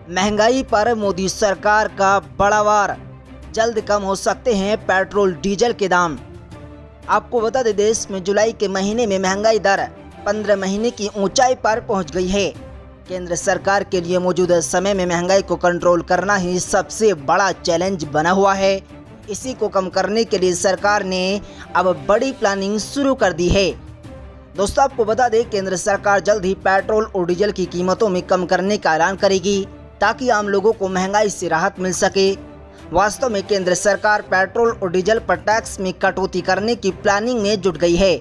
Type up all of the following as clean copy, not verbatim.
महंगाई पर मोदी सरकार का बड़ा वार, जल्द कम हो सकते हैं पेट्रोल डीजल के दाम। आपको बता दें, देश में जुलाई के महीने में महंगाई दर 15 महीने की ऊंचाई पर पहुंच गई है। केंद्र सरकार के लिए मौजूदा समय में महंगाई को कंट्रोल करना ही सबसे बड़ा चैलेंज बना हुआ है। इसी को कम करने के लिए सरकार ने अब बड़ी प्लानिंग शुरू कर दी है। दोस्तों, आपको बता दें, केंद्र सरकार जल्द ही पेट्रोल और डीजल की कीमतों में कम करने का ऐलान करेगी ताकि आम लोगों को महंगाई से राहत मिल सके। वास्तव में केंद्र सरकार पेट्रोल और डीजल पर टैक्स में कटौती करने की प्लानिंग में जुट गई है।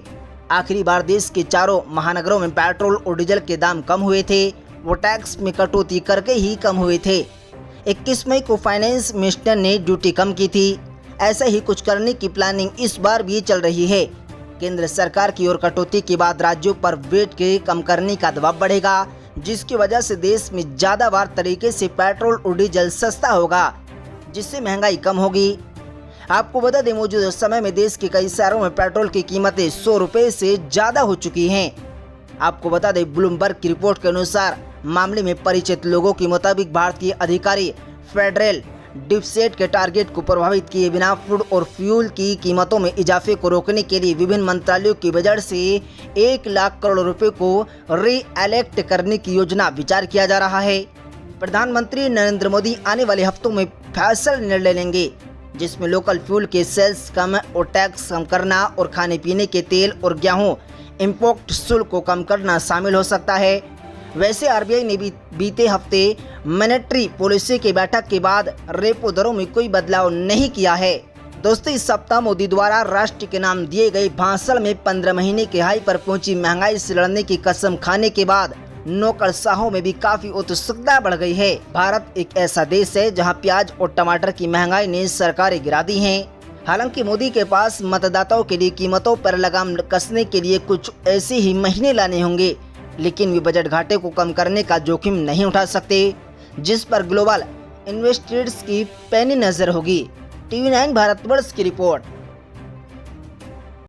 आखिरी बार देश के चारों महानगरों में पेट्रोल और डीजल के दाम कम हुए थे, वो टैक्स में कटौती करके ही कम हुए थे। 21 मई को फाइनेंस मिनिस्टर ने ड्यूटी कम की थी। ऐसा ही कुछ करने की प्लानिंग इस बार भी चल रही है। केंद्र सरकार की ओर कटौती के बाद राज्यों पर वेट के कम करने का दबाव बढ़ेगा, जिसकी वजह से देश में ज़्यादा बार तरीके से पेट्रोल और डीजल सस्ता होगा, जिससे महंगाई कम होगी। आपको बता दें, मौजूदा समय में देश के कई शहरों में पेट्रोल की कीमतें 100 रुपये से ज़्यादा हो चुकी हैं। आपको बता दें, ब्लूमबर्ग की रिपोर्ट के अनुसार मामले में परिचित लोगों के मुताबिक भारतीय अधिकारी फेडरल डिफसेट के टारगेट को प्रभावित किए बिना फूड और फ्यूल की कीमतों में इजाफे को रोकने के लिए विभिन्न मंत्रालयों के बजट से 1 लाख करोड़ रुपए को रीएलेक्ट करने की योजना विचार किया जा रहा है। प्रधानमंत्री नरेंद्र मोदी आने वाले हफ्तों में फैसला निर्णय लेंगे, जिसमें लोकल फ्यूल के सेल्स कम और टैक्स कम करना और खाने पीने के तेल और गेहूं इम्पोर्ट शुल्क को कम करना शामिल हो सकता है। वैसे आरबीआई ने भी बीते हफ्ते मॉनेटरी पॉलिसी की बैठक के बाद रेपो दरों में कोई बदलाव नहीं किया है। दोस्तों, इस सप्ताह मोदी द्वारा राष्ट्र के नाम दिए गए भाषण में 15 महीने के हाई पर पहुंची महंगाई से लड़ने की कसम खाने के बाद नौकरशाहों में भी काफी उत्सुकता बढ़ गई है। भारत एक ऐसा देश है जहां प्याज और टमाटर की महंगाई ने सरकारें गिरा दी हैं। हालांकि मोदी के पास मतदाताओं के लिए कीमतों पर लगाम कसने के लिए कुछ ऐसे ही महीने लाने होंगे, लेकिन वे बजट घाटे को कम करने का जोखिम नहीं उठा सकते, जिस पर ग्लोबल इन्वेस्टर्स की पैनी नजर होगी। TV9 भारतवर्ष की रिपोर्ट।